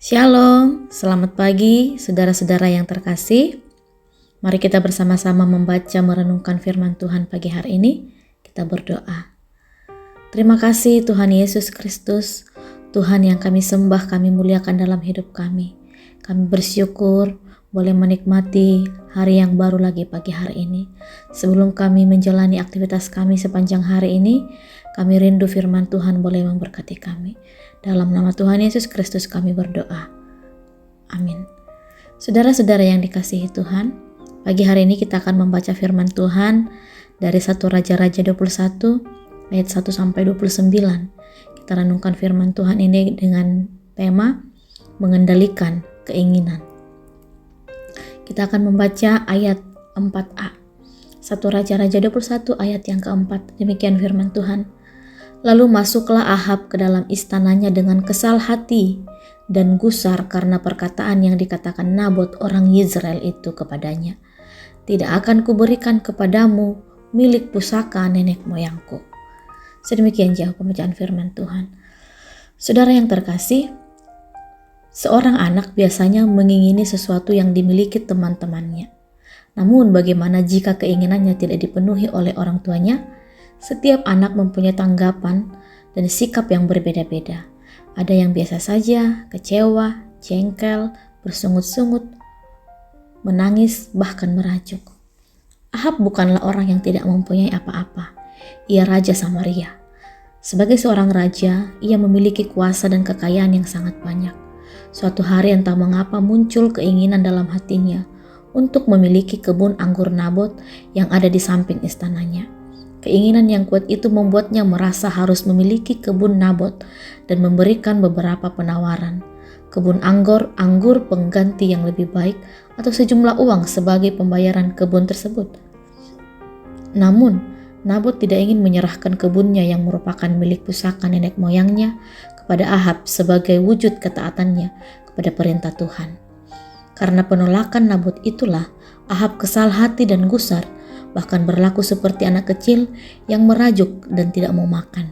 Shalom, selamat pagi saudara-saudara yang terkasih. Mari kita bersama-sama membaca merenungkan firman Tuhan pagi hari ini. Kita berdoa. Terima kasih Tuhan Yesus Kristus, Tuhan yang kami sembah, kami muliakan dalam hidup kami. Kami bersyukur boleh menikmati hari yang baru lagi pagi hari ini. Sebelum kami menjalani aktivitas kami sepanjang hari ini, kami rindu firman Tuhan boleh memberkati kami. Dalam nama Tuhan Yesus Kristus kami berdoa. Amin. Saudara-saudara yang dikasihi Tuhan, pagi hari ini kita akan membaca firman Tuhan dari 1 Raja-Raja 21 ayat 1 sampai 29. Kita renungkan firman Tuhan ini dengan tema mengendalikan keinginan. Kita akan membaca ayat 4a. 1 Raja-Raja 21 ayat yang keempat. Demikian firman Tuhan. Lalu masuklah Ahab ke dalam istananya dengan kesal hati dan gusar karena perkataan yang dikatakan Nabot orang Yizrael itu kepadanya. Tidak akan kuberikan kepadamu milik pusaka nenek moyangku. Sedemikian jauh pembacaan firman Tuhan. Saudara yang terkasih, seorang anak biasanya mengingini sesuatu yang dimiliki teman-temannya. Namun bagaimana jika keinginannya tidak dipenuhi oleh orang tuanya? Setiap anak mempunyai tanggapan dan sikap yang berbeda-beda. Ada yang biasa saja, kecewa, jengkel, bersungut-sungut, menangis, bahkan merajuk. Ahab bukanlah orang yang tidak mempunyai apa-apa. Ia Raja Samaria. Sebagai seorang raja, ia memiliki kuasa dan kekayaan yang sangat banyak. Suatu hari entah mengapa muncul keinginan dalam hatinya untuk memiliki kebun anggur Nabot yang ada di samping istananya. Keinginan yang kuat itu membuatnya merasa harus memiliki kebun Nabot dan memberikan beberapa penawaran. Kebun anggur pengganti yang lebih baik atau sejumlah uang sebagai pembayaran kebun tersebut. Namun, Nabot tidak ingin menyerahkan kebunnya yang merupakan milik pusaka nenek moyangnya kepada Ahab sebagai wujud ketaatannya kepada perintah Tuhan. Karena penolakan Nabot itulah Ahab kesal hati dan gusar, bahkan berlaku seperti anak kecil yang merajuk dan tidak mau makan.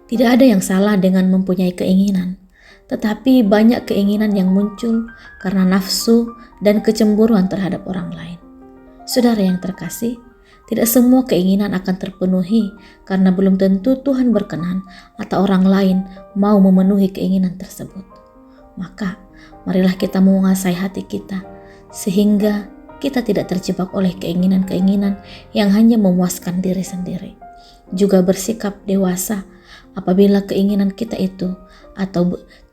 Tidak ada yang salah dengan mempunyai keinginan, tetapi banyak keinginan yang muncul karena nafsu dan kecemburuan terhadap orang lain. Saudara yang terkasih, tidak semua keinginan akan terpenuhi karena belum tentu Tuhan berkenan atau orang lain mau memenuhi keinginan tersebut. Maka, marilah kita menguasai hati kita sehingga kita tidak terjebak oleh keinginan-keinginan yang hanya memuaskan diri sendiri. Juga bersikap dewasa apabila keinginan kita itu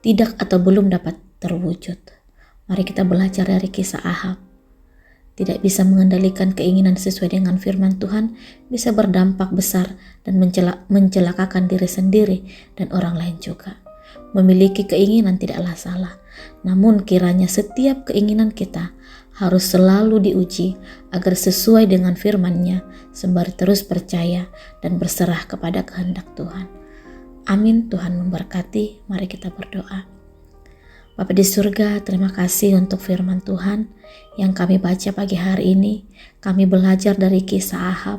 tidak belum dapat terwujud. Mari kita belajar dari kisah Ahab. Tidak bisa mengendalikan keinginan sesuai dengan firman Tuhan bisa berdampak besar dan mencelakakan diri sendiri dan orang lain juga. Memiliki keinginan tidaklah salah, namun kiranya setiap keinginan kita harus selalu diuji agar sesuai dengan firman-Nya sembari terus percaya dan berserah kepada kehendak Tuhan. Amin. Tuhan memberkati. Mari kita berdoa. Bapa di surga, terima kasih untuk firman Tuhan yang kami baca pagi hari ini. Kami belajar dari kisah Ahab,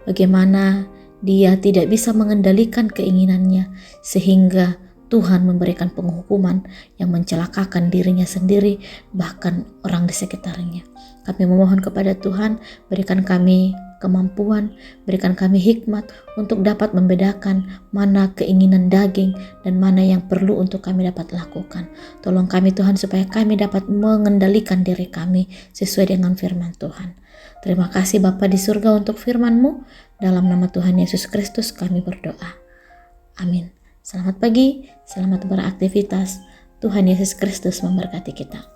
bagaimana dia tidak bisa mengendalikan keinginannya sehingga Tuhan memberikan penghukuman yang mencelakakan dirinya sendiri, bahkan orang di sekitarnya. Kami memohon kepada Tuhan, berikan kami kemampuan, berikan kami hikmat untuk dapat membedakan mana keinginan daging dan mana yang perlu untuk kami dapat lakukan. Tolong kami Tuhan supaya kami dapat mengendalikan diri kami sesuai dengan firman Tuhan. Terima kasih Bapa di surga untuk firman-Mu. Dalam nama Tuhan Yesus Kristus kami berdoa. Amin. Selamat pagi, selamat beraktivitas. Tuhan Yesus Kristus memberkati kita.